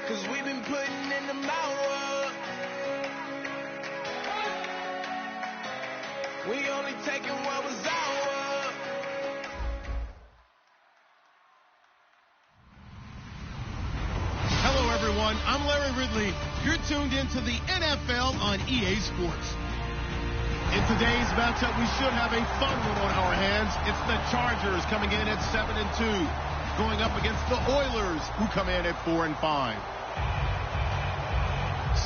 'cause we've been putting in the work. We only taking what was ours. Hello, everyone. I'm Larry Ridley. You're tuned into the NFL on EA Sports. In today's matchup, we should have a fun one on our hands. It's the Chargers coming in at 7-2, going up against the Oilers, who come in at 4-5.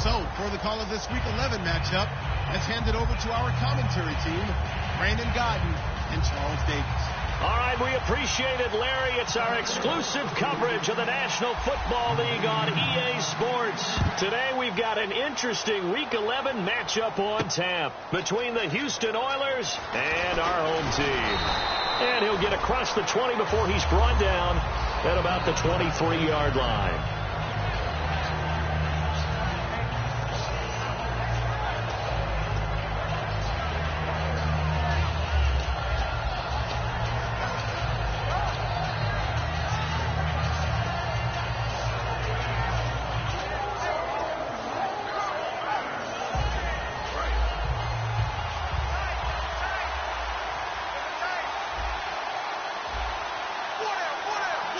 So, for the call of this Week 11 matchup, let's hand it over to our commentary team, Brandon Godden and Charles Davis. All right, we appreciate it, Larry. It's our exclusive coverage of the National Football League on EA Sports. Today we've got an interesting Week 11 matchup on tap between the Houston Oilers and our home team. And he'll get across the 20 before he's brought down at about the 23-yard line.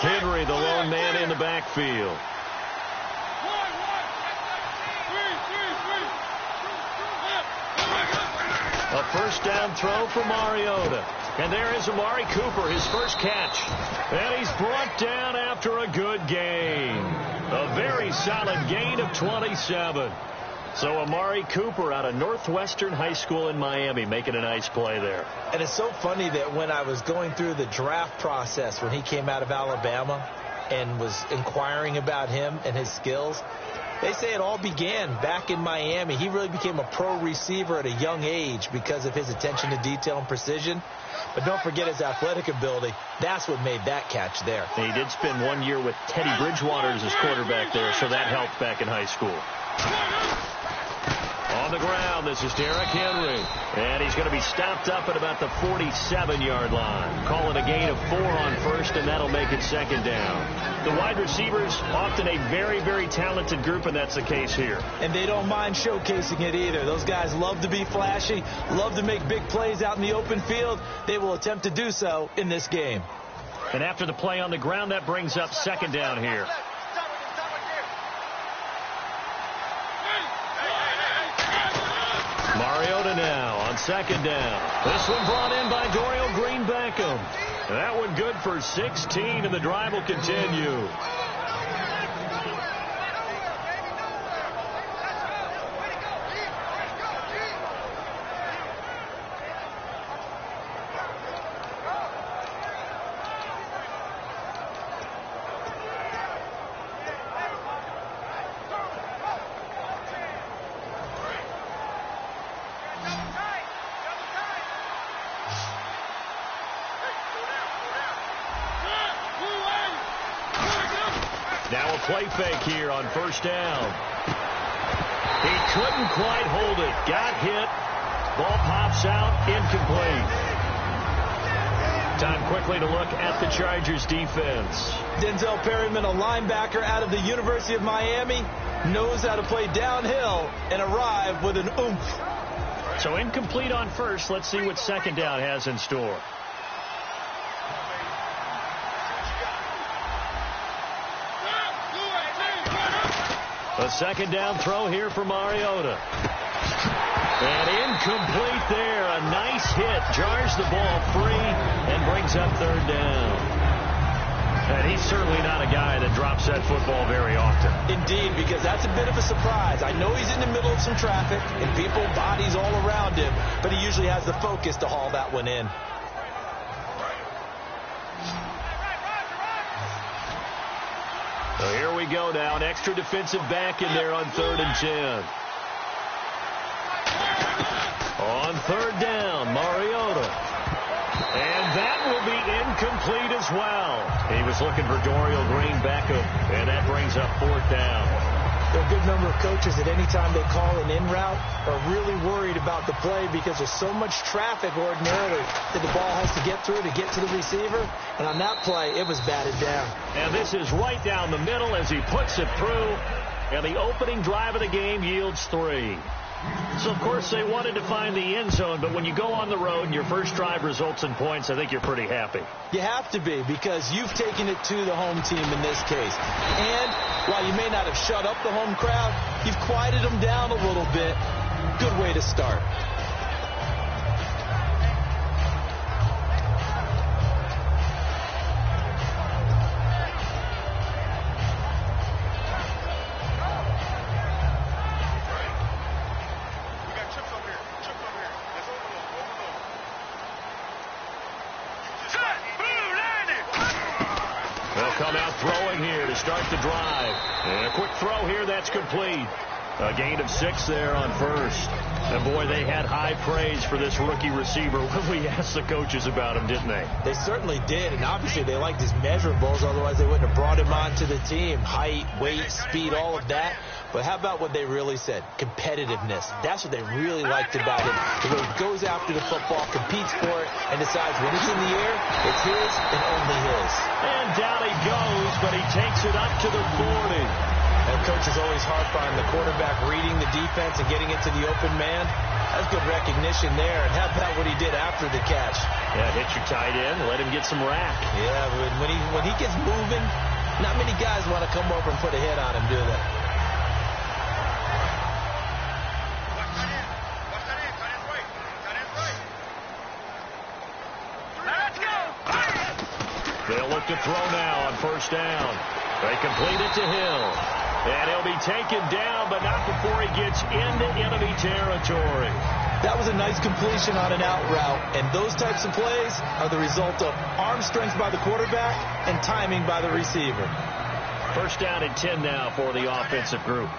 Henry, the lone man in the backfield. A first down throw for Mariota. And there is Amari Cooper, his first catch. And he's brought down after a good gain. A very solid gain of 27. So Amari Cooper out of Northwestern High School in Miami making a nice play there. And it's so funny that when I was going through the draft process when he came out of Alabama and was inquiring about him and his skills, they say it all began back in Miami. He really became a pro receiver at a young age because of his attention to detail and precision. But don't forget his athletic ability. That's what made that catch there. He did spend 1 year with Teddy Bridgewater as his quarterback there, so that helped back in high school. On the ground, this is Derrick Henry. And he's going to be stopped up at about the 47-yard line. Calling a gain of 4 on first, and that'll make it second down. The wide receivers, often a very, very talented group, and that's the case here. And they don't mind showcasing it either. Those guys love to be flashy, love to make big plays out in the open field. They will attempt to do so in this game. And after the play on the ground, that brings up second down here. Mariota now on second down. This one brought in by Dorial Green-Beckham. That one good for 16, and the drive will continue. Now a play fake here on first down. He couldn't quite hold it. Got hit. Ball pops out. Incomplete. Time quickly to look at the Chargers defense. Denzel Perryman, a linebacker out of the University of Miami, knows how to play downhill and arrive with an oomph. So incomplete on first. Let's see what second down has in store. A second down throw here for Mariota. And incomplete there. A nice hit. Jars the ball free and brings up third down. And he's certainly not a guy that drops that football very often. Indeed, because that's a bit of a surprise. I know he's in the middle of some traffic and people, bodies all around him, but he usually has the focus to haul that one in. So here we go now. An extra defensive back in there on 3rd and 10. On 3rd down, Mariota. And that will be incomplete as well. He was looking for Dorial Green-Beckham, and that brings up 4th down. There are a good number of coaches that any time they call an in route are really worried about the play because there's so much traffic ordinarily that the ball has to get through to get to the receiver. And on that play, it was batted down. And this is right down the middle as he puts it through. And the opening drive of the game yields 3. So, of course, they wanted to find the end zone, but when you go on the road and your first drive results in points, I think you're pretty happy. You have to be, because you've taken it to the home team in this case. And while you may not have shut up the home crowd, you've quieted them down a little bit. Good way to start. Come out throwing here to start the drive. And a quick throw here, that's complete. A gain of 6 there on first. And, boy, they had high praise for this rookie receiver when we asked the coaches about him, didn't they? They certainly did, and obviously they liked his measurables, otherwise they wouldn't have brought him onto the team. Height, weight, speed, all of that. But how about what they really said? Competitiveness. That's what they really liked about him. The way he goes after the football, competes for it, and decides when it's in the air, it's his and only his. And down he goes, but he takes it up to the 40. And coaches always harp on the quarterback reading the defense and getting into the open man. That's good recognition there. And how about what he did after the catch? Yeah, hit your tight end, let him get some rack. Yeah, but when he gets moving, not many guys want to come over and put a hit on him, do they? They'll look to throw now on first down. They complete it to Hill. And he'll be taken down, but not before he gets into enemy territory. That was a nice completion on an out route. And those types of plays are the result of arm strength by the quarterback and timing by the receiver. First down and 10 now for the offensive group.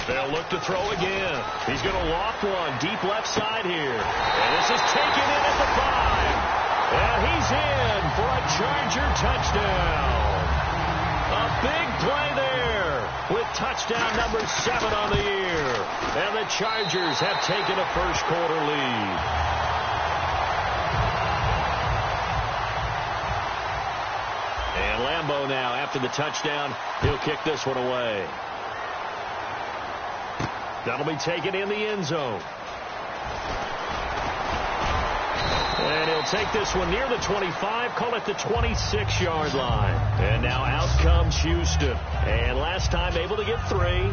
They'll look to throw again. He's going to loft one deep left side here. And this is taken in at the 5. And he's in for a Charger touchdown. A big play there with touchdown number 7 on the year. And the Chargers have taken a first quarter lead. And Lambeau now, after the touchdown, he'll kick this one away. That'll be taken in the end zone. And he'll take this one near the 25, call it the 26-yard line. And now out comes Houston. And last time able to get 3.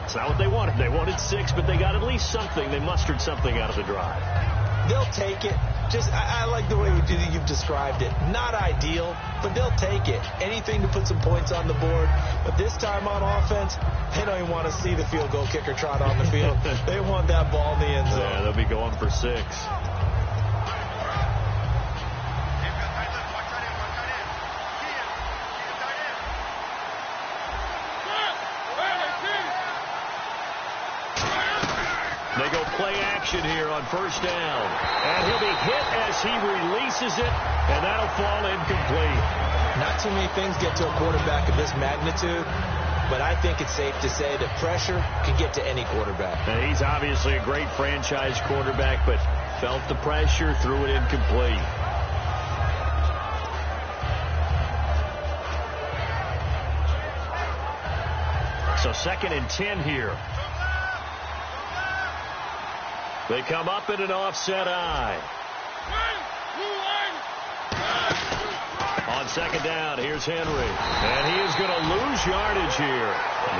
It's not what they wanted. They wanted 6, but they got at least something. They mustered something out of the drive. They'll take it. I like the way you've described it. Not ideal, but they'll take it. Anything to put some points on the board. But this time on offense, they don't even want to see the field goal kicker trot on the field. They want that ball in the end zone. Yeah, they'll be going for 6. They go play action here on first down. And he'll be hit as he releases it, and that'll fall incomplete. Not too many things get to a quarterback of this magnitude, but I think it's safe to say that pressure can get to any quarterback. And he's obviously a great franchise quarterback, but felt the pressure, threw it incomplete. So 2nd and 10 here. They come up in an offset eye. On second down, here's Henry. And he is going to lose yardage here.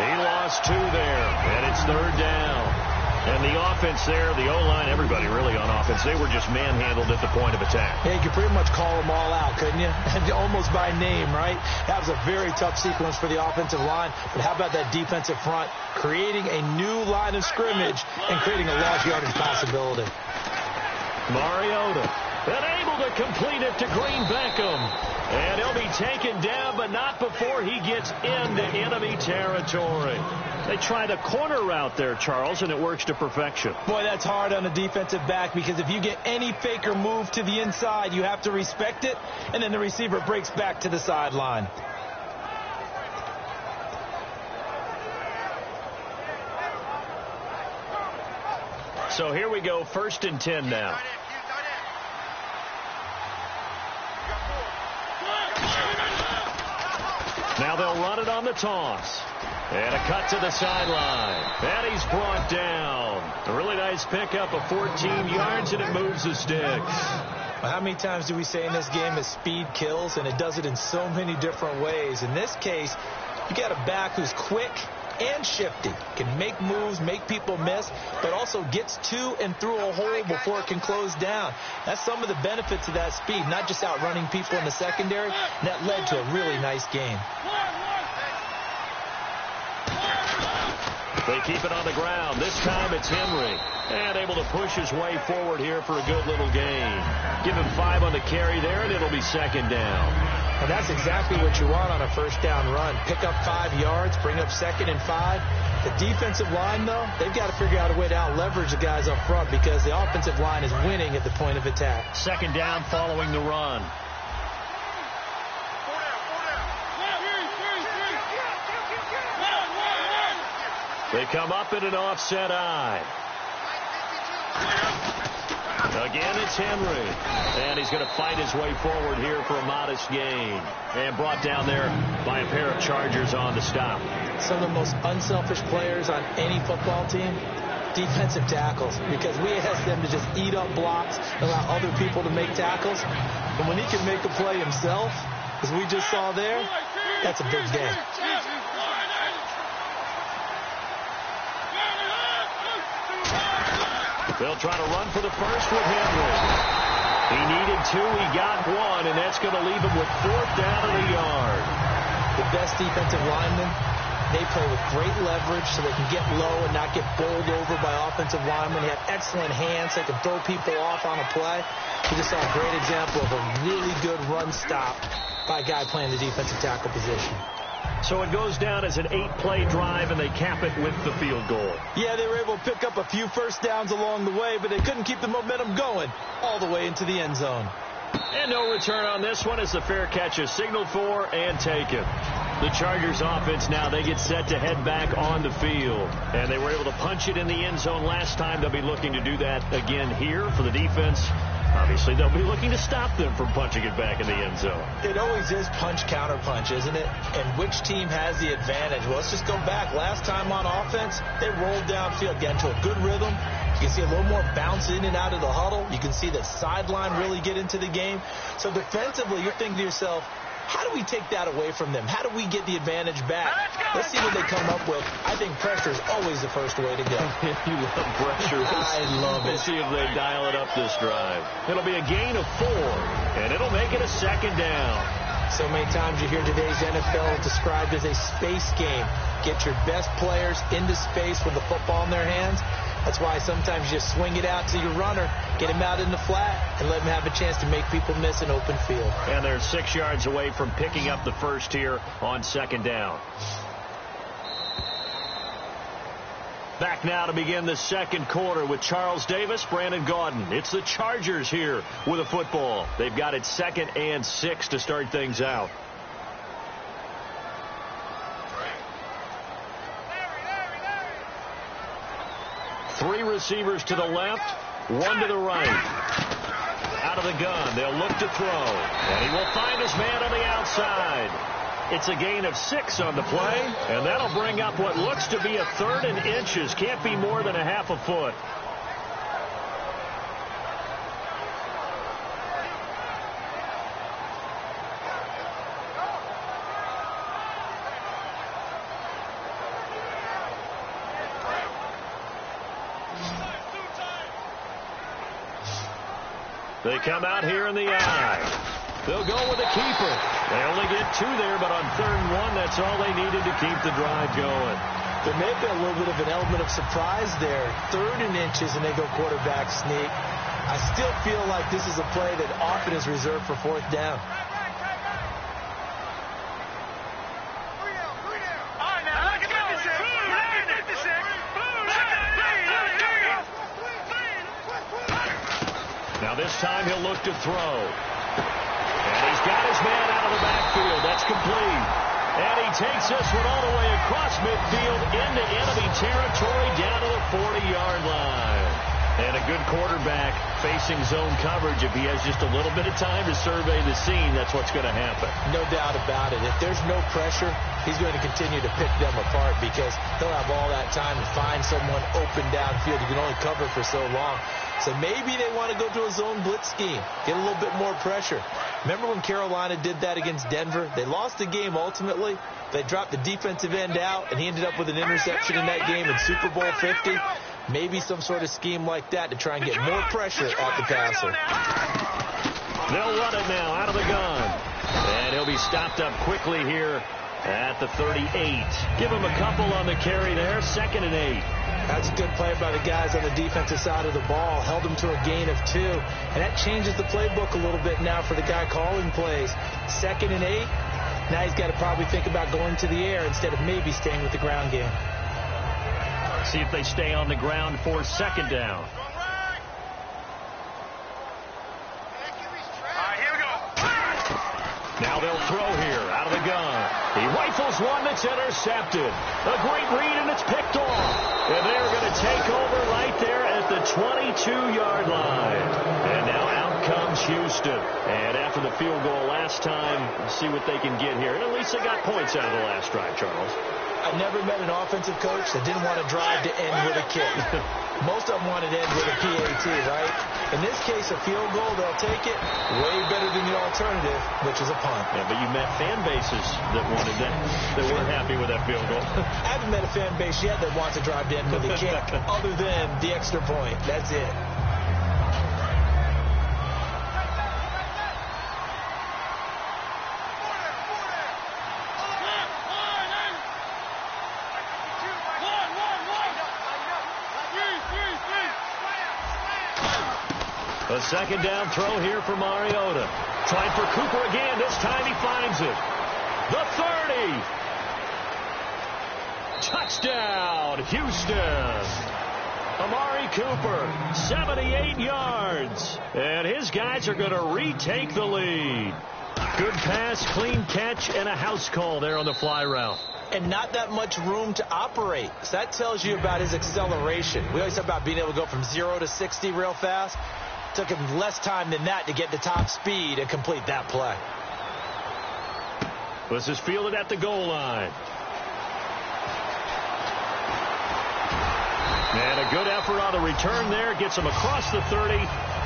He lost 2 there. And it's 3rd down. And the offense there, the O-line, everybody really on offense, they were just manhandled at the point of attack. Yeah, you could pretty much call them all out, couldn't you? Almost by name, right? That was a very tough sequence for the offensive line. But how about that defensive front creating a new line of scrimmage and creating a lost yardage possibility? Mariota, and able to complete it to Green Beckham. And he'll be taken down, but not before he gets into enemy territory. They tried a corner route there, Charles, and it works to perfection. Boy, that's hard on a defensive back, because if you get any faker move to the inside, you have to respect it, and then the receiver breaks back to the sideline. So here we go, 1st and 10 now. Now they'll run it on the toss. And a cut to the sideline. And he's brought down. A really nice pickup of 14 yards, and it moves the sticks. Well, how many times do we say in this game that speed kills, and it does it in so many different ways? In this case, you got a back who's quick and shifty, can make moves, make people miss, but also gets to and through a hole before it can close down. That's some of the benefits of that speed, not just outrunning people in the secondary, and that led to a really nice game. They keep it on the ground. This time it's Henry. And able to push his way forward here for a good little gain. Give him 5 on the carry there, and it'll be 2nd down. And that's exactly what you want on a 1st down run. Pick up 5 yards, bring up 2nd and 5. The defensive line, though, they've got to figure out a way to out-leverage the guys up front, because the offensive line is winning at the point of attack. 2nd down following the run. They come up in an offset eye. Again, it's Henry. And he's going to fight his way forward here for a modest gain. And brought down there by a pair of Chargers on the stop. Some of the most unselfish players on any football team, defensive tackles, because we ask them to just eat up blocks, allow other people to make tackles. And when he can make a play himself, as we just saw there, that's a big day. They'll try to run for the first with Henry. He needed 2. He got 1, and that's going to leave him with 4th down and a yard. The best defensive linemen, they play with great leverage so they can get low and not get bowled over by offensive linemen. They have excellent hands. They can throw people off on a play. We just saw a great example of a really good run stop by a guy playing the defensive tackle position. So it goes down as an 8-play drive, and they cap it with the field goal. Yeah, they were able to pick up a few 1st downs along the way, but they couldn't keep the momentum going all the way into the end zone. And no return on this one as the fair catch is signaled for and taken. The Chargers offense now, they get set to head back on the field. And they were able to punch it in the end zone last time. They'll be looking to do that again here for the defense. Obviously, they'll be looking to stop them from punching it back in the end zone. It always is punch-counter-punch, isn't it? And which team has the advantage? Well, let's just go back. Last time on offense, they rolled downfield, get into a good rhythm. You can see a little more bounce in and out of the huddle. You can see the sideline really get into the game. So defensively, you're thinking to yourself, how do we take that away from them? How do we get the advantage back? Let's see what they come up with. I think pressure is always the first way to go. You love pressure. I love it. Let's see if they dial it up this drive. It'll be a gain of 4, and it'll make it a 2nd down. So many times you hear today's NFL described as a space game. Get your best players into space with the football in their hands. That's why sometimes you just swing it out to your runner, get him out in the flat, and let him have a chance to make people miss an open field. And they're 6 yards away from picking up the first here on 2nd down. Back now to begin the 2nd quarter with Charles Davis, Brandon Gaudin. It's the Chargers here with a football. They've got it 2nd and 6 to start things out. Three receivers to the left, 1 to the right. Out of the gun, they'll look to throw. And he will find his man on the outside. It's a gain of 6 on the play, and that'll bring up what looks to be a 3rd and inches. Can't be more than a half a foot. They come out here in the eye. They'll go with a keeper. They only get 2 there, but on 3rd and 1, that's all they needed to keep the drive going. There may have been a little bit of an element of surprise there. 3rd and inches, and they go quarterback sneak. I still feel like this is a play that often is reserved for 4th down. Now this time he'll look to throw. And he's got his man out of the backfield. That's complete. And he takes this one all the way across midfield into enemy territory down to the 40-yard line. And a good quarterback facing zone coverage. If he has just a little bit of time to survey the scene, that's what's going to happen. No doubt about it. If there's no pressure, he's going to continue to pick them apart because he'll have all that time to find someone open downfield. You can only cover for so long. So maybe they want to go to a zone blitz scheme, get a little bit more pressure. Remember when Carolina did that against Denver? They lost the game ultimately. They dropped the defensive end out, and he ended up with an interception in that game in Super Bowl 50. Maybe some sort of scheme like that to try and get more pressure at the passer. They'll run it now out of the gun. And he'll be stopped up quickly here at the 38. Give him a couple on the carry there. 2nd and 8. That's a good play by the guys on the defensive side of the ball. Held them to a gain of 2. And that changes the playbook a little bit now for the guy calling plays. 2nd and 8. Now he's got to probably think about going to the air instead of maybe staying with the ground game. See if they stay on the ground for 2nd down. Now they'll throw here out of the gun. He rifles one that's intercepted. A great read, and it's picked off. And they're going to take over right there at the 22-yard line. And now out comes Houston. And after the field goal last time, see what they can get here. And at least they got points out of the last drive, Charles. I never met an offensive coach that didn't want to drive to end with a kick. Most of them wanted to end with a PAT, right? In this case, a field goal, they'll take it. Way better than the alternative, which is a punt. Yeah, but you met fan bases that wanted that, that weren't happy with that field goal. I haven't met a fan base yet that wants to drive to end with a kick other than the extra point. That's it. A 2nd down throw here for Mariota. Trying for Cooper again. This time he finds it. The 30. Touchdown, Houston. Amari Cooper, 78 yards. And his guys are going to retake the lead. Good pass, clean catch, and a house call there on the fly route. And not that much room to operate. So that tells you about his acceleration. We always talk about being able to go from 0 to 60 real fast. Took him less time than that to get the top speed and complete that play. This is fielded at the goal line. And a good effort on the return there. Gets him across the 30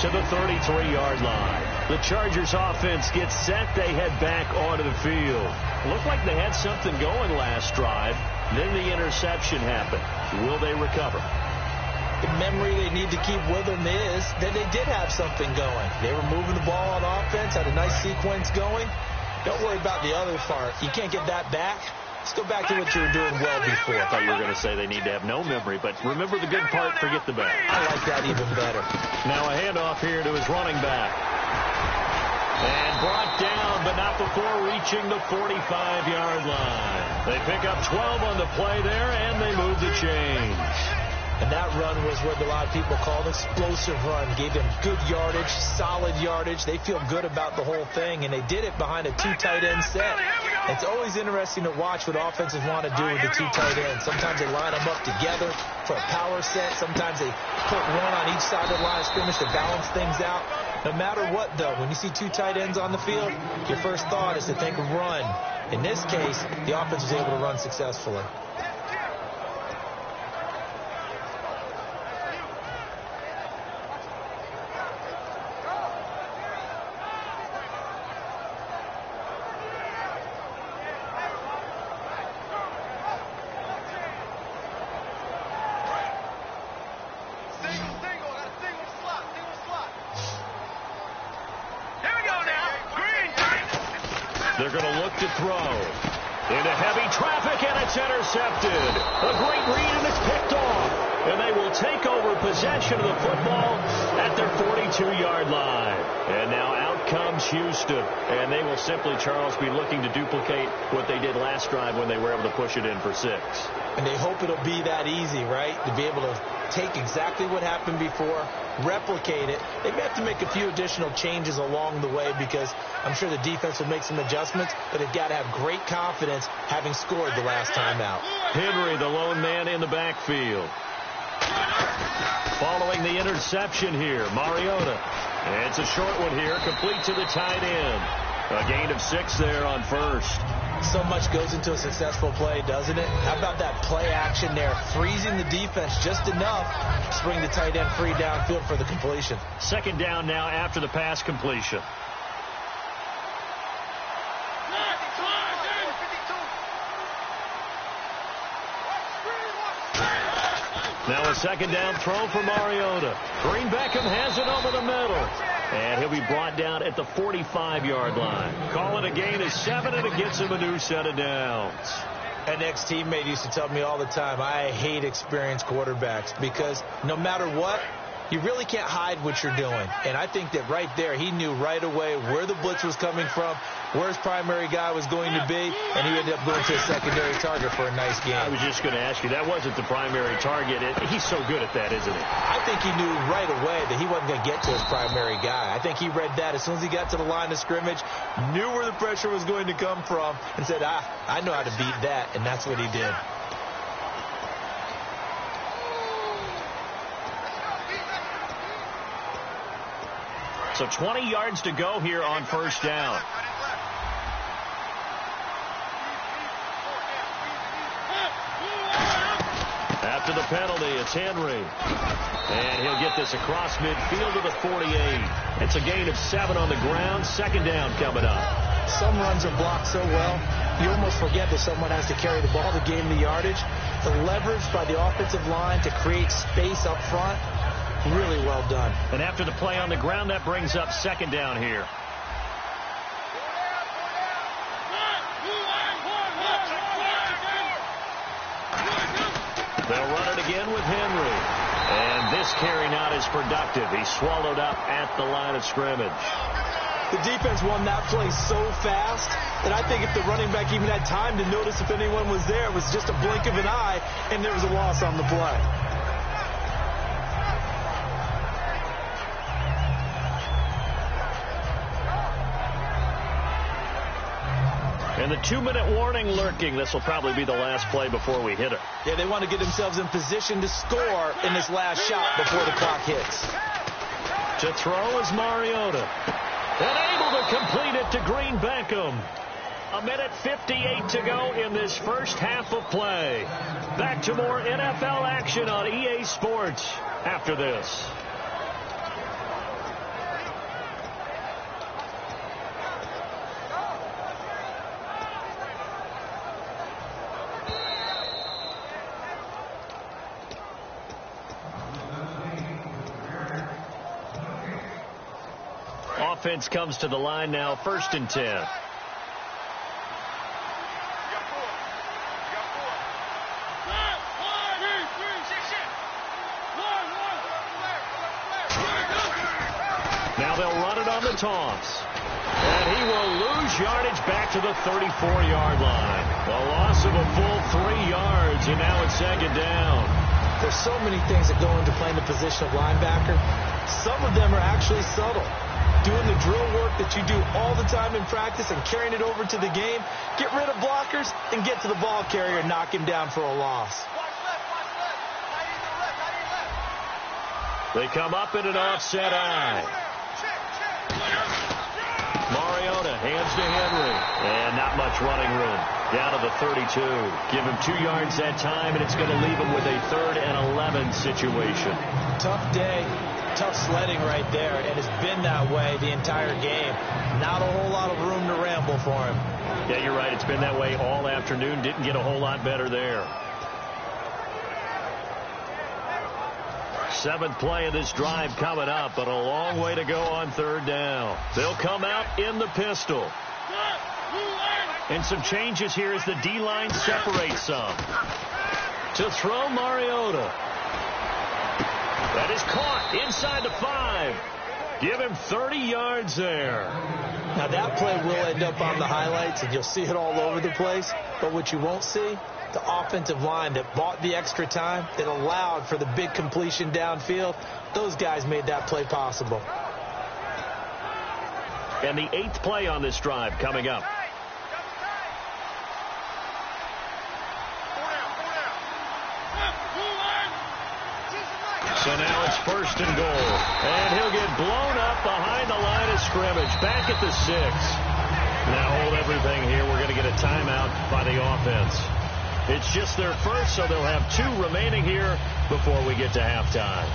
to the 33-yard line. The Chargers offense gets set. They head back onto the field. Looked like they had something going last drive. Then the interception happened. Will they recover? The memory they need to keep with them is that they did have something going. They were moving the ball on offense, had a nice sequence going. Don't worry about the other part. You can't get that back. Let's go back to what you were doing well before. I thought you were going to say they need to have no memory, but remember the good part, forget the bad. I like that even better. Now a handoff here to his running back. And brought down, but not before reaching the 45-yard line. They pick up 12 on the play there, and they move the chains. And that run was what a lot of people call an explosive run. Gave them good yardage, solid yardage. They feel good about the whole thing, and they did it behind a 2 tight end set. It's always interesting to watch what offenses want to do with the 2 tight ends. Sometimes they line them up together for a power set. Sometimes they put one on each side of the line of scrimmage to balance things out. No matter what, though, when you see 2 tight ends on the field, your first thought is to think run. In this case, the offense was able to run successfully. They're going to look to throw. Into heavy traffic, and it's intercepted. A great read, and it's picked off. And they will take over possession of the football at their 42-yard line. And now out comes Houston. And they will simply, Charles, be looking to duplicate what they did last drive when they were able to push it in for 6. And they hope it'll be that easy, right? To be able to take exactly what happened before, replicate it. They may have to make a few additional changes along the way because I'm sure the defense will make some adjustments, but they've got to have great confidence having scored the last time out. Henry, the lone man in the backfield. Following the interception here, Mariota. And it's a short one here, complete to the tight end. A gain of 6 there on first. So much goes into a successful play, doesn't it? How about that play action there, freezing the defense just enough to bring the tight end free downfield for the completion. Second down now after the pass completion. Now a second down throw for Mariota. Green Beckham has it over the middle. And he'll be brought down at the 45-yard line. Call it a gain of 7, and it gets him a new set of downs. An ex-teammate used to tell me all the time, I hate experienced quarterbacks because no matter what, you really can't hide what you're doing. And I think that right there, he knew right away where the blitz was coming from, where his primary guy was going to be, and he ended up going to a secondary target for a nice game. I was just going to ask you, that wasn't the primary target. He's so good at that, isn't he? I think he knew right away that he wasn't going to get to his primary guy. I think he read that as soon as he got to the line of scrimmage, knew where the pressure was going to come from, and said, I know how to beat that, and that's what he did. So 20 yards to go here on first down. After the penalty, it's Henry. And he'll get this across midfield to the 48. It's a gain of 7 on the ground. Second down coming up. Some runs are blocked so well, you almost forget that someone has to carry the ball to gain the yardage. The leverage by the offensive line to create space up front, really well done. And after the play on the ground, that brings up second down here. They'll run it again with Henry. And this carry not as productive. He's swallowed up at the line of scrimmage. The defense won that play so fast that I think if the running back even had time to notice if anyone was there, it was just a blink of an eye, and there was a loss on the play. And the 2-minute warning lurking. This will probably be the last play before we hit it. Yeah, they want to get themselves in position to score in this last shot before the clock hits. To throw is Mariota. And able to complete it to Green Beckham. 1:58 to go in this first half of play. Back to more NFL action on EA Sports after this. Offense comes to the line now, 1st and 10. Now they'll run it on the toss. And he will lose yardage back to the 34-yard line. A loss of a full 3 yards, and now it's second down. There's so many things that go into playing the position of linebacker. Some of them are actually subtle. Doing the drill work that you do all the time in practice and carrying it over to the game. Get rid of blockers and get to the ball carrier and knock him down for a loss. They come up in an offset eye. Mariota hands to Henry. And not much running room. Down to the 32. Give him 2 yards that time, and it's going to leave him with a 3rd and 11 situation. Tough day. Tough sledding right there, and it's been that way the entire game. Not a whole lot of room to ramble for him. Yeah, you're right. It's been that way all afternoon. Didn't get a whole lot better there. 7th play of this drive coming up, but a long way to go on 3rd down. They'll come out in the pistol. And some changes here as the D-line separates some. To throw Mariota. That is caught inside the 5. Give him 30 yards there. Now that play will end up on the highlights, and you'll see it all over the place. But what you won't see the offensive line that bought the extra time, that allowed for the big completion downfield. Those guys made that play possible. And the 8th play on this drive coming up. So now it's 1st and goal. And he'll get blown up behind the line of scrimmage. Back at the 6. Now hold everything here. We're going to get a timeout by the offense. It's just their first, so they'll have 2 remaining here before we get to halftime.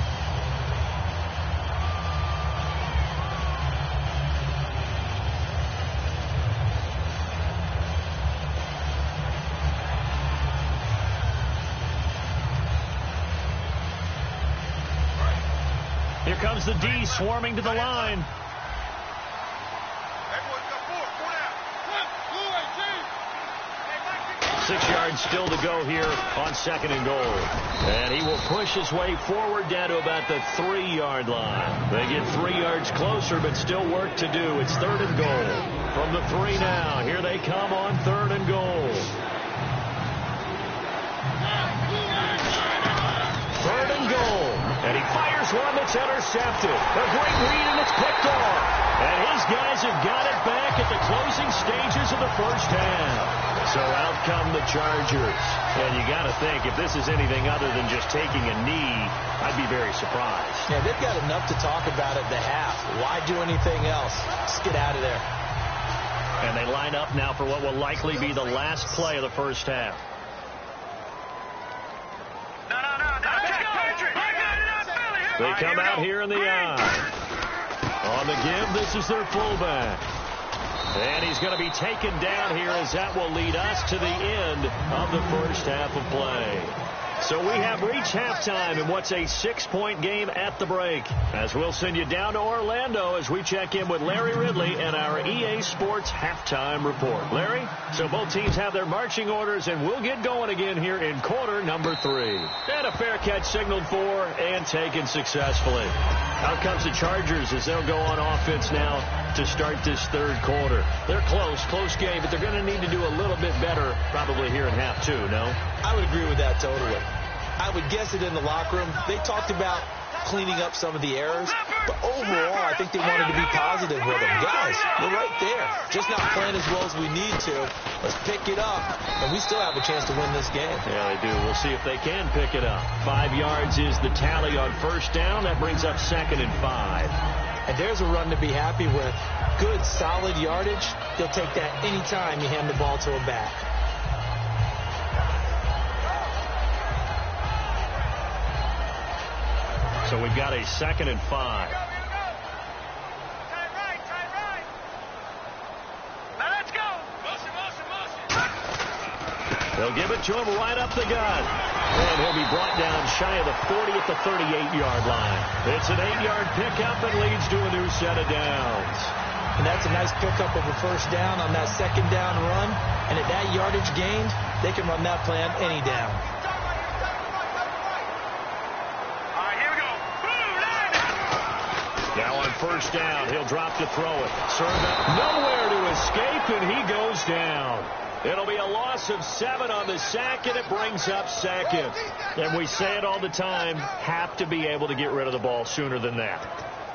Here comes the D swarming to the line. 6 yards still to go here on 2nd and goal. And he will push his way forward down to about the 3-yard line. They get 3 yards closer, but still work to do. It's 3rd and goal. From the 3 now. Here they come on 3rd and goal. 3rd and goal. And he fires one that's intercepted. A great read, and it's picked off. And his guys have got it back at the closing stages of the first half. So out come the Chargers. And you got to think, if this is anything other than just taking a knee, I'd be very surprised. Yeah, they've got enough to talk about at the half. Why do anything else? Just get out of there. And they line up now for what will likely be the last play of the first half. They come out here in the eye. On the give, this is their fullback. And he's going to be taken down here as that will lead us to the end of the first half of play. So we have reached halftime in what's a 6-point game at the break. As we'll send you down to Orlando as we check in with Larry Ridley and our EA Sports halftime report. Larry, so both teams have their marching orders, and we'll get going again here in quarter number 3. And a fair catch signaled for and taken successfully. Out comes the Chargers as they'll go on offense now to start this 3rd quarter. They're close game, but they're going to need to do a little bit better probably here in half 2, no? I would agree with that totally. I would guess it in the locker room. They talked about cleaning up some of the errors, but overall, I think they wanted to be positive with them. Guys, we're right there. Just not playing as well as we need to. Let's pick it up, and we still have a chance to win this game. Yeah, they do. We'll see if they can pick it up. 5 yards is the tally on 1st down. That brings up 2nd and 5. And there's a run to be happy with. Good, solid yardage. They'll take that anytime you hand the ball to a back. So we've got a 2nd and 5. They'll give it to him right up the gut. And he'll be brought down shy of the 40 at the 38-yard line. It's an 8-yard pickup and leads to a new set of downs. And that's a nice pickup of a 1st down on that 2nd down run. And at that yardage gained, they can run that play on any down. Now on 1st down, he'll drop to throw it. Serve up nowhere to escape, and he goes down. It'll be a loss of 7 on the sack, and it brings up 2nd. And we say it all the time, have to be able to get rid of the ball sooner than that.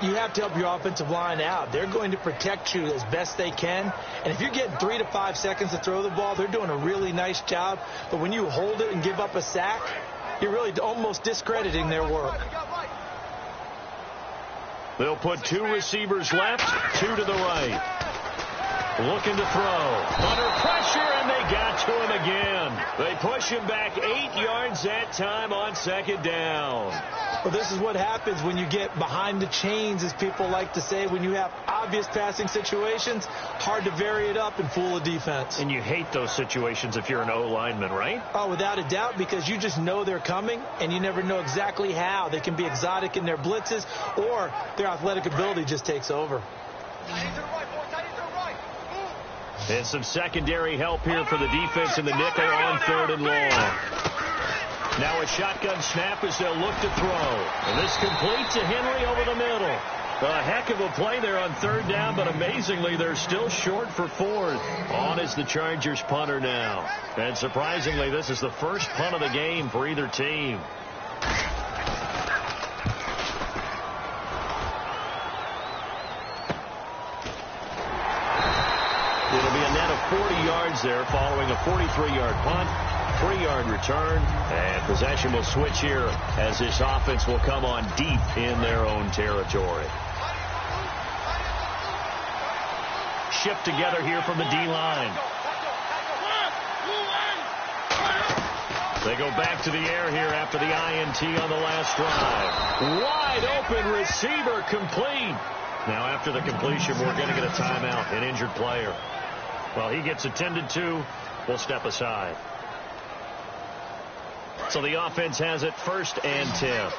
You have to help your offensive line out. They're going to protect you as best they can. And if you're getting 3 to 5 seconds to throw the ball, they're doing a really nice job. But when you hold it and give up a sack, you're really almost discrediting their work. They'll put 2 receivers left, 2 to the right. Looking to throw. Under pressure, and they got to him again. They push him back 8 yards that time on 2nd down. Well, this is what happens when you get behind the chains, as people like to say. When you have obvious passing situations, hard to vary it up and fool a defense. And you hate those situations if you're an O-lineman, right? Oh, without a doubt, because you just know they're coming, and you never know exactly how. They can be exotic in their blitzes, or their athletic ability just takes over. And some secondary help here for the defense in the nickel on 3rd and long. Now a shotgun snap as they'll look to throw. And this complete to Henry over the middle. A heck of a play there on third down, but amazingly, they're still short for fourth. On is the Chargers punter now. And surprisingly, this is the first punt of the game for either team. It'll be a net of 40 yards there following a 43-yard punt, 3-yard return, and possession will switch here as this offense will come on deep in their own territory. Shift together here from the D-line. They go back to the air here after the INT on the last drive. Wide open receiver complete. Now after the completion, we're going to get a timeout, an injured player. Well, he gets attended to. We'll step aside. So the offense has it 1st and 10.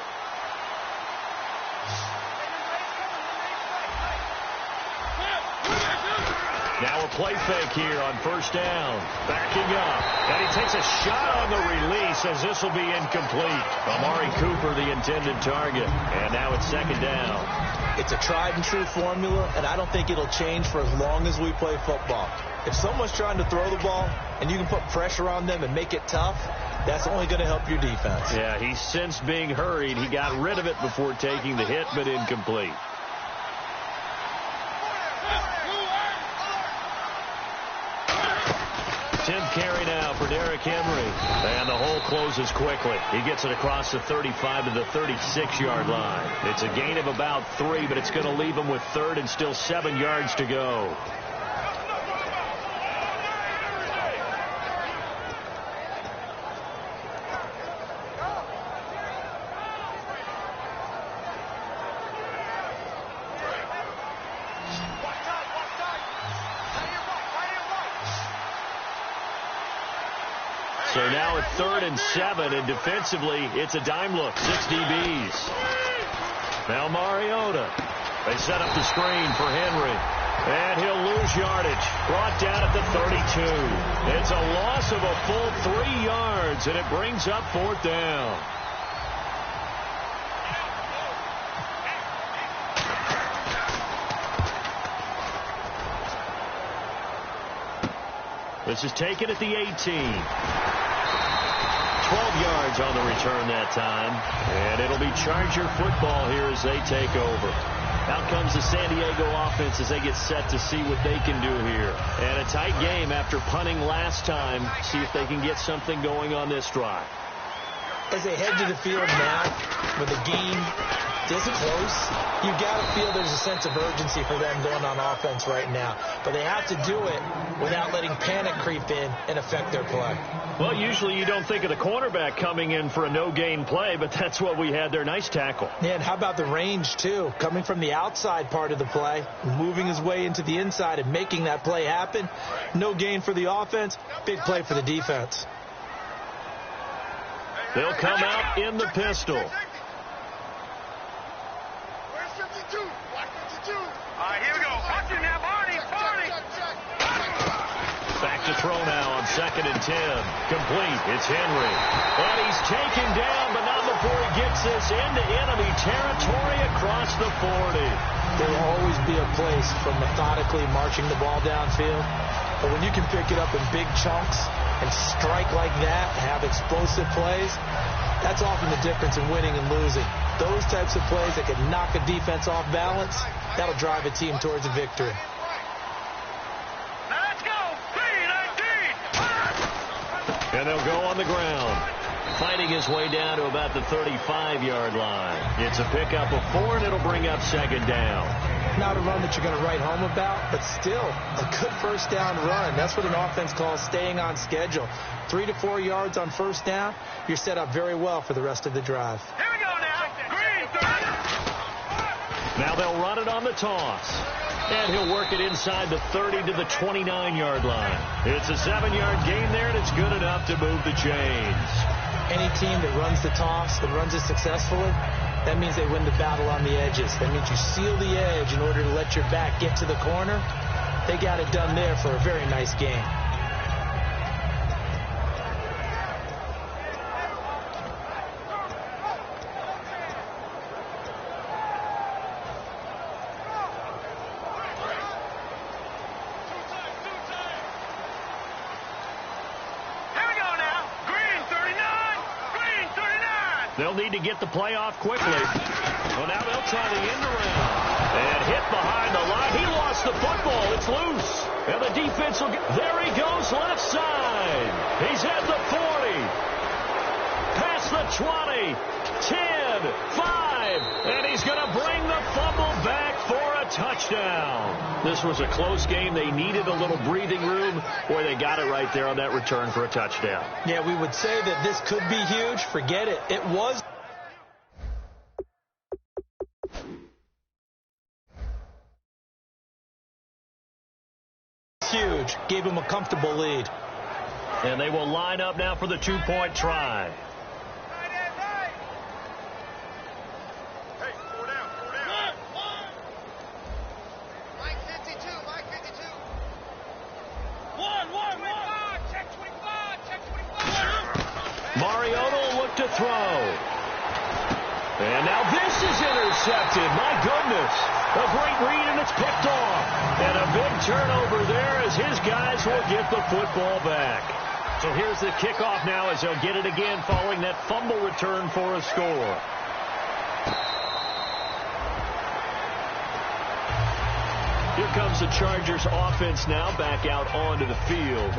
Now a play fake here on 1st down. Backing up. And he takes a shot on the release as this will be incomplete. Amari Cooper, the intended target. And now it's 2nd down. It's a tried and true formula, and I don't think it'll change for as long as we play football. If someone's trying to throw the ball and you can put pressure on them and make it tough, that's only going to help your defense. Yeah, he's since being hurried. He got rid of it before taking the hit, but incomplete. Tenth carry now for Derrick Henry. And the hole closes quickly. He gets it across the 35 to the 36-yard line. It's a gain of about 3, but it's going to leave him with 3rd and still 7 yards to go. So now at 3rd and 7, and defensively, it's a dime look. 6 DBs. Now Mariota. They set up the screen for Henry. And he'll lose yardage. Brought down at the 32. It's a loss of a full 3 yards, and it brings up 4th down. This is taken at the 18. 12 yards on the return that time. And it'll be Charger football here as they take over. Out comes the San Diego offense as they get set to see what they can do here. And a tight game after punting last time. See if they can get something going on this drive. As they head to the field now, with the game this close, you got to feel there's a sense of urgency for them going on offense right now. But they have to do it without letting panic creep in and affect their play. Well, usually you don't think of the cornerback coming in for a no-gain play, but that's what we had there. Nice tackle. Yeah, and how about the range, too? Coming from the outside part of the play, moving his way into the inside and making that play happen. No gain for the offense, big play for the defense. They'll come out in the pistol. Where's 52? Watch 52. All right, here we go. Watch it now, Barney. Back to throw now on 2nd and 10. Complete. It's Henry. And he's taken down, but not before he gets this into enemy territory across the 40. There will always be a place for methodically marching the ball downfield. But when you can pick it up in big chunks and strike like that, have explosive plays, that's often the difference in winning and losing. Those types of plays that can knock a defense off balance, that'll drive a team towards a victory. Now let's go. 3-19. And they'll go on the ground. Fighting his way down to about the 35-yard line. It's a pickup of 4, and it'll bring up 2nd down. Not a run that you're going to write home about, but still a good 1st down run. That's what an offense calls staying on schedule. 3 to 4 yards on 1st down, you're set up very well for the rest of the drive. Here we go now. Green. Now they'll run it on the toss. And he'll work it inside the 30 to the 29-yard line. It's a 7-yard gain there, and it's good enough to move the chains. Any team that runs the toss and runs it successfully, that means they win the battle on the edges. That means you seal the edge in order to let your back get to the corner. They got it done there for a very nice game. They'll need to get the play off quickly. Well, now they'll try the end around. And hit behind the line. He lost the football. It's loose. And the defense will get... There he goes, left side. He's at the 40. Past the 20. 10. 5. And he's going to bring the fumble back for a touchdown. This was a close game. They needed a little breathing room. Boy, they got it right there on that return for a touchdown. Yeah, we would say that this could be huge. Forget it. It was huge. Gave him a comfortable lead. And they will line up now for the two-point try. Mariota will look to throw. And now this is intercepted. My goodness. A great read, and it's picked off. And a big turnover there as his guys will get the football back. So here's the kickoff now as they'll get it again following that fumble return for a score. Here comes the Chargers offense now back out onto the field.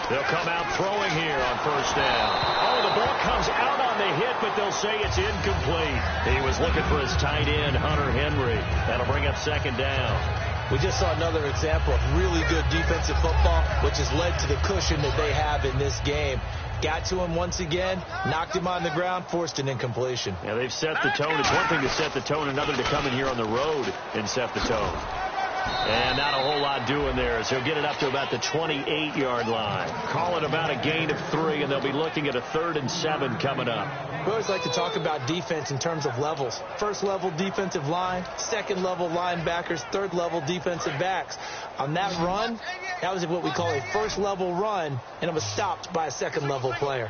They'll come out throwing here on first down. Oh, the ball comes out on the hit, but they'll say it's incomplete. He was looking for his tight end, Hunter Henry. That'll bring up second down. We just saw another example of really good defensive football, which has led to the cushion that they have in this game. Got to him once again, knocked him on the ground, forced an incompletion. Yeah, they've set the tone. It's one thing to set the tone, another to come in here on the road and set the tone. And not a whole lot doing there as he'll get it up to about the 28-yard line. Call it about a gain of 3, and they'll be looking at a 3rd and 7 coming up. We always like to talk about defense in terms of levels. First-level defensive line, second-level linebackers, third-level defensive backs. On that run, that was what we call a first-level run, and it was stopped by a second-level player.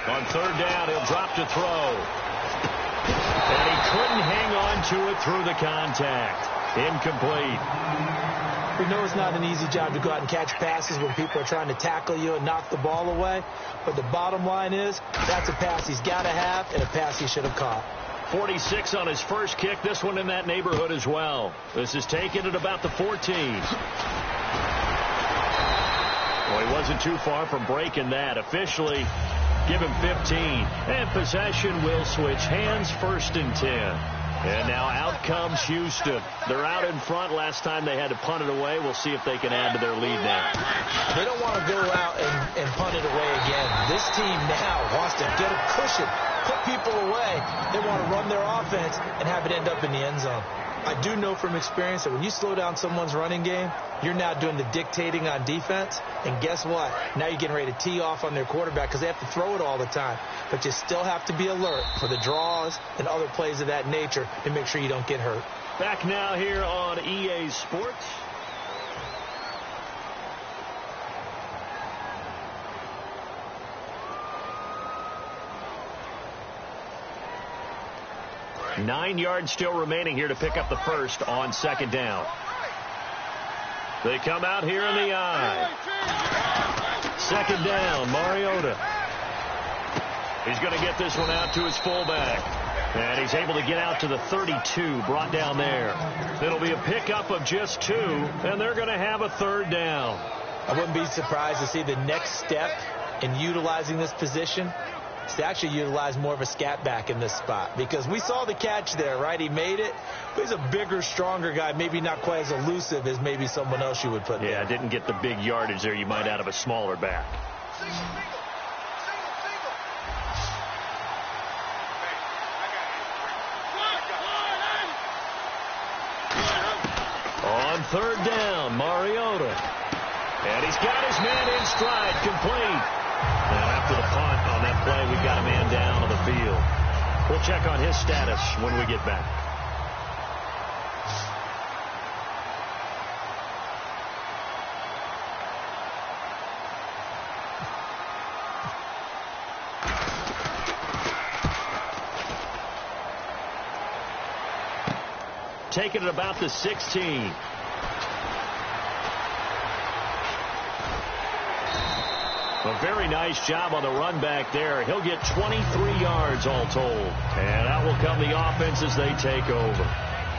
On third down, he'll drop to throw. And he couldn't hang on to it through the contact. Incomplete. We know it's not an easy job to go out and catch passes when people are trying to tackle you and knock the ball away. But the bottom line is, that's a pass he's got to have and a pass he should have caught. 46 on his first kick. This one in that neighborhood as well. This is taken at about the 14. Well, he wasn't too far from breaking that. Officially, give him 15. And possession will switch hands, 1st and 10. And now out comes Houston. They're out in front. Last time they had to punt it away. We'll see if they can add to their lead now. They don't want to go out and punt it away again. This team now wants to get a cushion, put people away. They want to run their offense and have it end up in the end zone. I do know from experience that when you slow down someone's running game, you're now doing the dictating on defense. And guess what? Now you're getting ready to tee off on their quarterback because they have to throw it all the time. But you still have to be alert for the draws and other plays of that nature to make sure you don't get hurt. Back now here on EA Sports. Nine yards still remaining here to pick up the first on second down. They come out here in the eye. Second down, Mariota. He's going to get this one out to his fullback. And he's able to get out to the 32, brought down there. It'll be a pickup of just 2, and they're going to have a 3rd down. I wouldn't be surprised to see the next step in utilizing this position is to actually utilize more of a scat back in this spot. Because we saw the catch there, right? He made it. But he's a bigger, stronger guy, maybe not quite as elusive as maybe someone else you would put there. Yeah, didn't get the big yardage there you might out of a smaller back. On third down, Mariota. And he's got his man in stride, complete. And after the punt on that play, we've got a man down on the field. We'll check on his status when we get back. take it at about the 16. A very nice job on the run back there. He'll get 23 yards all told. And out will come the offense as they take over.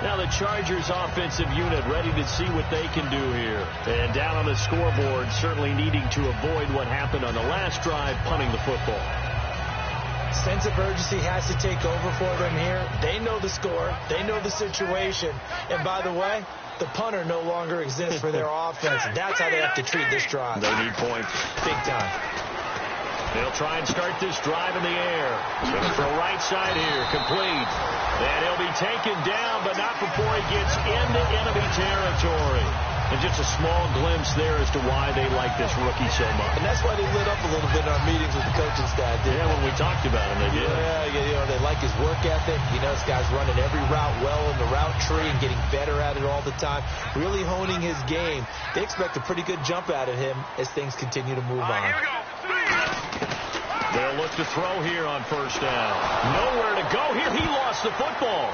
Now the Chargers offensive unit ready to see what they can do here. And down on the scoreboard, certainly needing to avoid what happened on the last drive, punting the football. Sense of urgency has to take over for them here. They know the score. They know the situation. And by the way, the punter no longer exists for their offense. And that's how they have to treat this drive. They need points. Big time. They'll try and start this drive in the air. Going to throw right side here. Complete. And he'll be taken down, but not before he gets into enemy territory. And just a small glimpse there as to why they like this rookie so much. And that's why they lit up a little bit in our meetings with the coaching staff. Yeah, when we talked about him, they did. Yeah, they like his work ethic. You know, this guy's running every route well in the route tree and getting better at it all the time. Really honing his game. They expect a pretty good jump out of him as things continue to move on. Here we go. They'll look to throw here on first down. Nowhere to go here. He lost the football.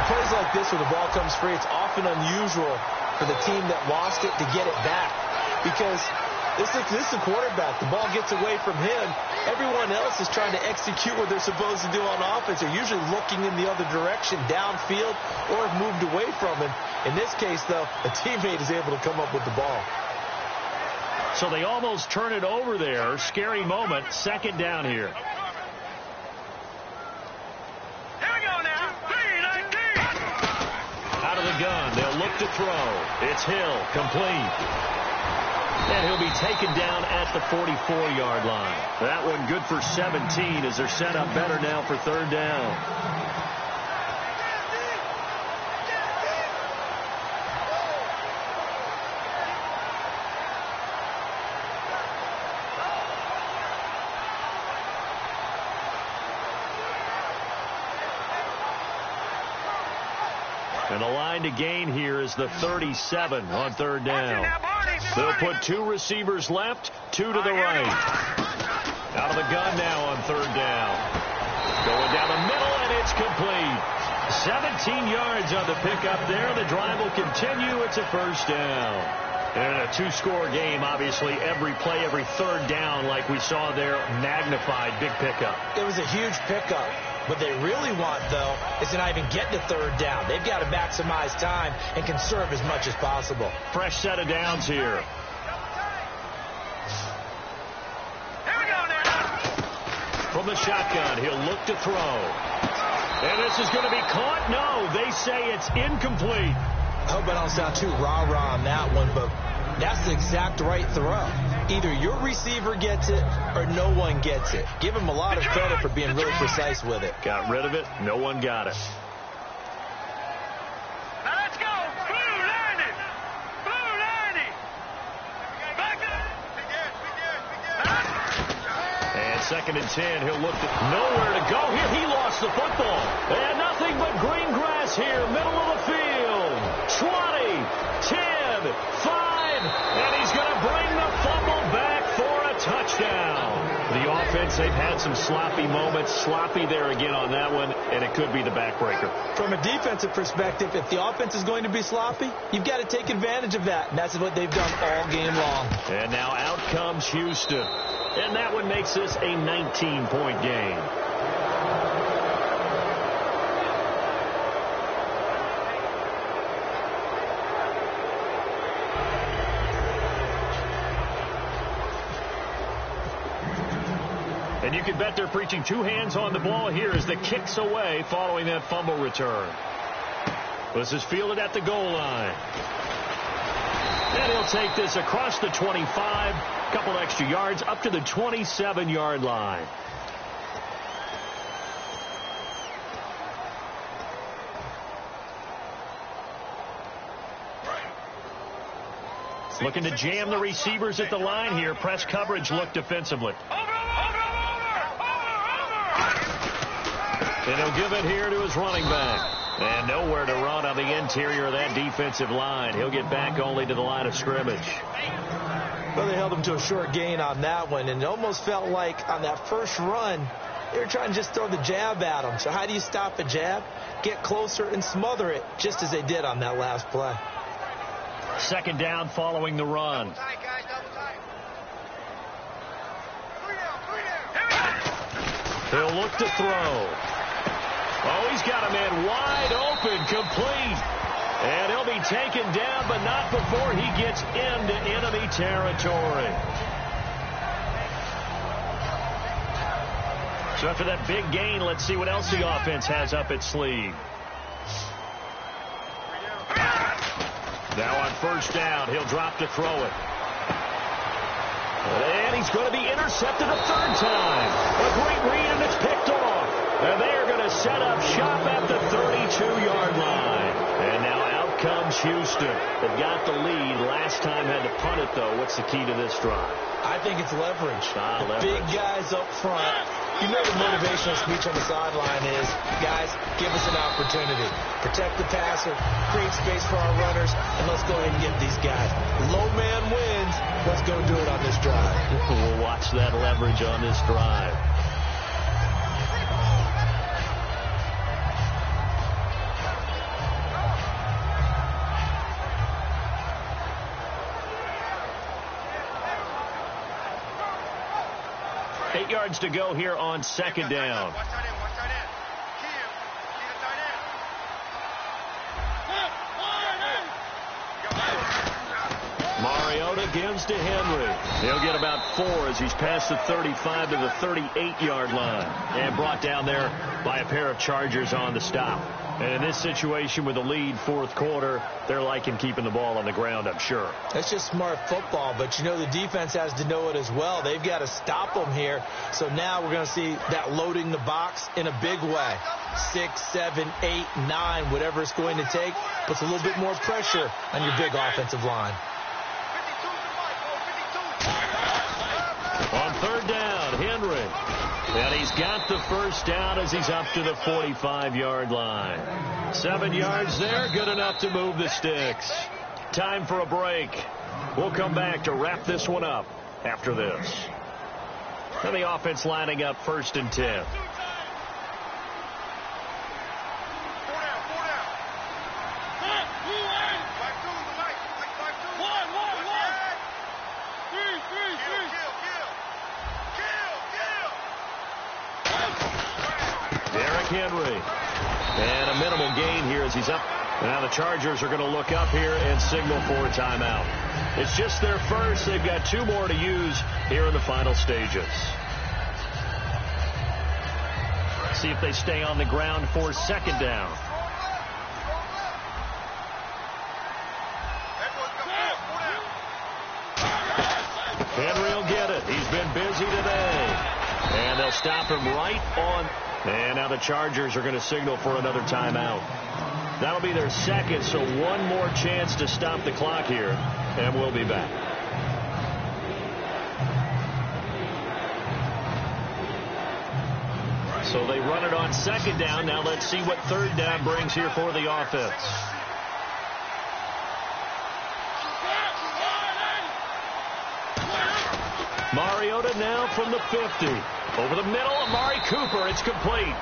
Plays like this where the ball comes free, it's often unusual for the team that lost it to get it back because this is the quarterback. The ball gets away from him. Everyone else is trying to execute what they're supposed to do on offense. They're usually looking in the other direction, downfield, or have moved away from him. In this case, though, a teammate is able to come up with the ball. So they almost turn it over there. Scary moment. Second down here. Gun. They'll look to throw. It's Hill. Complete. And he'll be taken down at the 44-yard line. That one good for 17 as they're set up better now for third down. And the line to gain here is the 37 on third down. They'll put two receivers left, two to the right. Out of the gun now on third down. Going down the middle, and it's complete. 17 yards on the pickup there. The drive will continue. It's a first down. And a two-score game, obviously, every play, every third down, like we saw there, magnified, big pickup. It was a huge pickup. What they really want, though, is to not even get to third down. They've got to maximize time and conserve as much as possible. Fresh set of downs here. Here we go now. From the shotgun, he'll look to throw. And this is going to be caught. No, they say it's incomplete. I hope I don't sound too rah-rah on that one, but that's the exact right throw. Either your receiver gets it or no one gets it. Give him a lot of credit for being really precise with it. Got rid of it. No one got it. Now let's go. Blue 90. Blue 90. Back up. And second and 10. He'll look to nowhere to go here. He lost the football. And nothing but green grass here. Middle of the field. 20, 10, 5. And he's going to bring the fumble back for a touchdown. The offense, they've had some sloppy moments. Sloppy there again on that one, and it could be the backbreaker. From a defensive perspective, if the offense is going to be sloppy, you've got to take advantage of that. And that's what they've done all game long. And now out comes Houston. And that one makes this a 19-point game. And you can bet they're preaching two hands on the ball here as the kick's away following that fumble return. This is fielded at the goal line. And he'll take this across the 25, a couple extra yards up to the 27-yard line. Looking to jam the receivers at the line here. Press coverage look defensively. And he'll give it here to his running back. And nowhere to run on the interior of that defensive line. He'll get back only to the line of scrimmage. Well, they held him to a short gain on that one, and it almost felt like on that first run, They were trying to just throw the jab at him. So how do you stop a jab? Get closer and smother it, just as they did on that last play. Second down following the run. He'll look to throw. Oh, he's got a man wide open, complete. And he'll be taken down, but not before he gets into enemy territory. So after that big gain, let's see what else the offense has up its sleeve. Now on first down, he'll drop to throw it. And he's going to be intercepted a third time. A great read, and it's picked off. And they're going to set up shop at the 32-yard line. And now out comes Houston. They've got the lead. Last time had to punt it, though. What's the key to this drive? I think it's leverage. Leverage. Big guys up front. You know the motivational speech on the sideline is, guys, give us an opportunity. Protect the passer, create space for our runners, and let's go ahead and get these guys. Low man wins. Let's go do it on this drive. We'll watch that leverage on this drive. Eight yards to go here on second down. Mariota gives to Henry. He'll get about 4 as he's past the 35 to the 38-yard line. And brought down there by a pair of Chargers on the stop. And in this situation with the lead fourth quarter, they're liking keeping the ball on the ground, I'm sure. That's just smart football, but you know the defense has to know it as well. They've got to stop them here. So now we're going to see that loading the box in a big way. 6, 7, 8, 9, whatever it's going to take, puts a little bit more pressure on your big offensive line. On third down, Henry. And he's got the first down as he's up to the 45-yard line. 7 yards there, good enough to move the sticks. Time for a break. We'll come back to wrap this one up after this. And the offense lining up first and 10. Henry. And a minimal gain here as he's up. Now the Chargers are going to look up here and signal for a timeout. It's just their first. They've got 2 more to use here in the final stages. See if they stay on the ground for second down. Henry will get it. He's been busy today. And they'll stop him right on. And now the Chargers are going to signal for another timeout. That'll be their second, so one more chance to stop the clock here. And we'll be back. So they run it on second down. Now let's see what third down brings here for the offense. Mariota now from the 50. Over the middle, Amari Cooper. It's complete.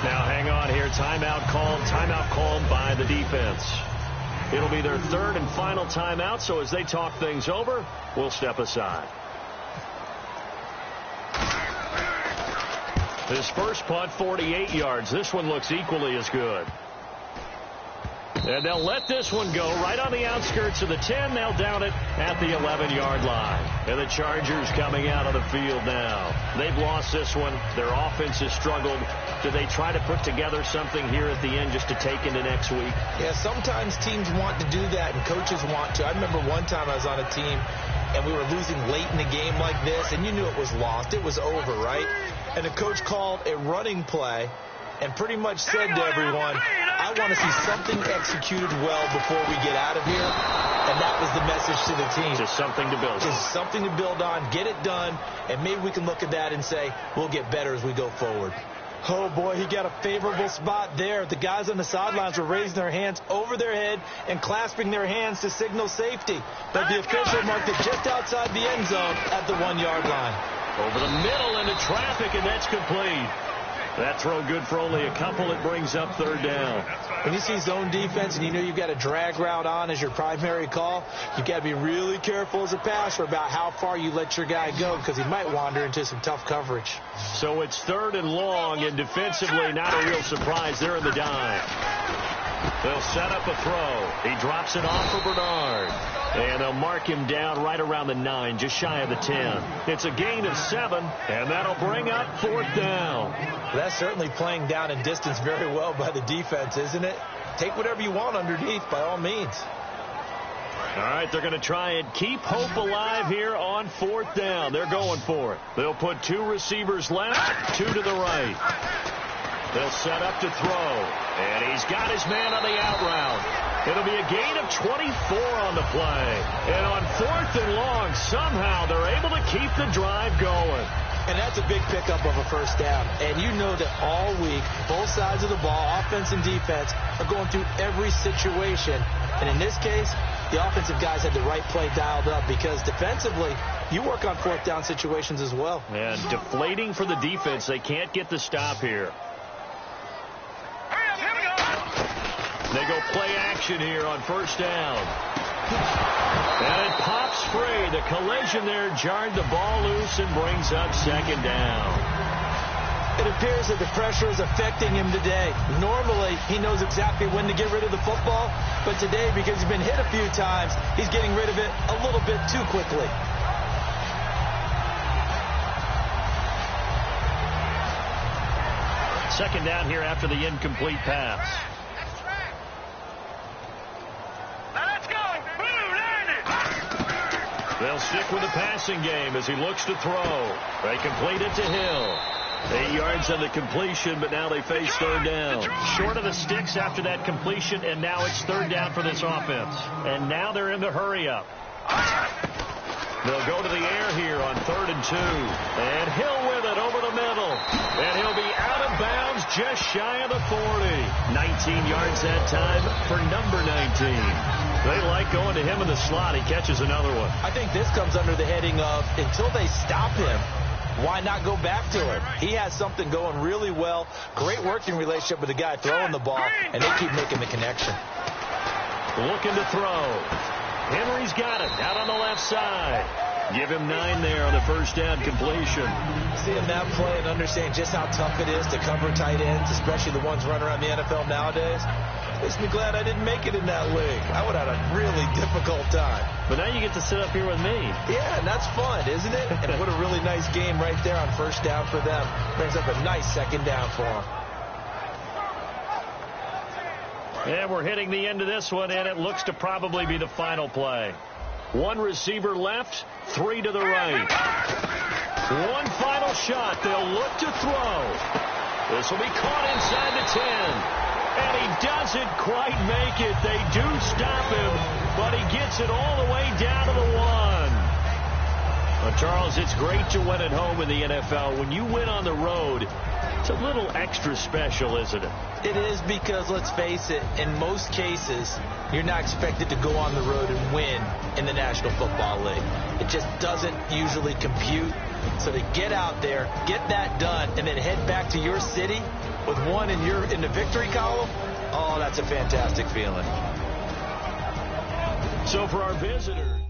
Now hang on here. Timeout called by the defense. It'll be their third and final timeout, so as they talk things over, we'll step aside. His first punt, 48 yards. This one looks equally as good. And they'll let this one go right on the outskirts of the 10. They'll down it at the 11-yard line. And the Chargers coming out of the field now. They've lost this one. Their offense has struggled. Do they try to put together something here at the end just to take into next week? Yeah, sometimes teams want to do that and coaches want to. I remember one time I was on a team and we were losing late in a game like this, and you knew it was lost. It was over, right? And the coach called a running play and pretty much said to everyone, I want to see something executed well before we get out of here. And that was the message to the team. Just something to build on. Just something to build on, get it done, and maybe we can look at that and say, we'll get better as we go forward. Oh, boy, he got a favorable spot there. The guys on the sidelines were raising their hands over their head and clasping their hands to signal safety. But the official marked it just outside the end zone at the 1-yard line. Over the middle into traffic, and that's complete. That throw good for only a couple. It brings up third down. When you see zone defense and you know you've got a drag route on as your primary call, you've got to be really careful as a passer about how far you let your guy go because he might wander into some tough coverage. So it's third and long, and defensively not a real surprise. They're in the dime. They'll set up a throw. He drops it off for Bernard. And they'll mark him down right around the 9, just shy of the 10. It's a gain of 7, and that'll bring up fourth down. That's certainly playing down in distance very well by the defense, isn't it? Take whatever you want underneath, by all means. All right, they're going to try and keep hope alive here on fourth down. They're going for it. They'll put 2 receivers left, 2 to the right. They'll set up to throw, and he's got his man on the out route. It'll be a gain of 24 on the play. And on fourth and long, somehow they're able to keep the drive going. And that's a big pickup of a first down. And you know that all week, both sides of the ball, offense and defense, are going through every situation. And in this case, the offensive guys had the right play dialed up because defensively, you work on fourth down situations as well. And deflating for the defense. They can't get the stop here. They go play action here on first down. And it pops free. The collision there jarred the ball loose and brings up second down. It appears that the pressure is affecting him today. Normally, he knows exactly when to get rid of the football. But today, because he's been hit a few times, he's getting rid of it a little bit too quickly. Second down here after the incomplete pass. They'll stick with the passing game as he looks to throw. They complete it to Hill. 8 yards on the completion, but now they face third down. Short of the sticks after that completion, and now it's third down for this offense. And now they're in the hurry-up. They'll go to the air here on 3rd and 2. And Hill with it over the middle. And he'll be out of bounds just shy of the 40. 19 yards that time for number 19. They like going to him in the slot. He catches another one. I think this comes under the heading of until they stop him, why not go back to him? He has something going really well. Great working relationship with the guy throwing the ball, and they keep making the connection. Looking to throw. Henry's got it out on the left side. Give him 9 there on the first down completion. Seeing that play and understanding just how tough it is to cover tight ends, especially the ones running around the NFL nowadays, makes me glad I didn't make it in that league. I would have had a really difficult time. But now you get to sit up here with me. Yeah, and that's fun, isn't it? And what a really nice game right there on first down for them. Brings up a nice second down for them. And we're hitting the end of this one, and it looks to probably be the final play. 1 receiver left, 3 to the right. 1 final shot. They'll look to throw. This will be caught inside the 10. And he doesn't quite make it. They do stop him, but he gets it all the way down to the 1. Well, Charles, it's great to win at home in the NFL. When you win on the road, it's a little extra special, isn't it? It is because, let's face it, in most cases, you're not expected to go on the road and win in the National Football League. It just doesn't usually compute. So to get out there, get that done, and then head back to your city with 1 in the victory column, oh, that's a fantastic feeling. So for our visitors.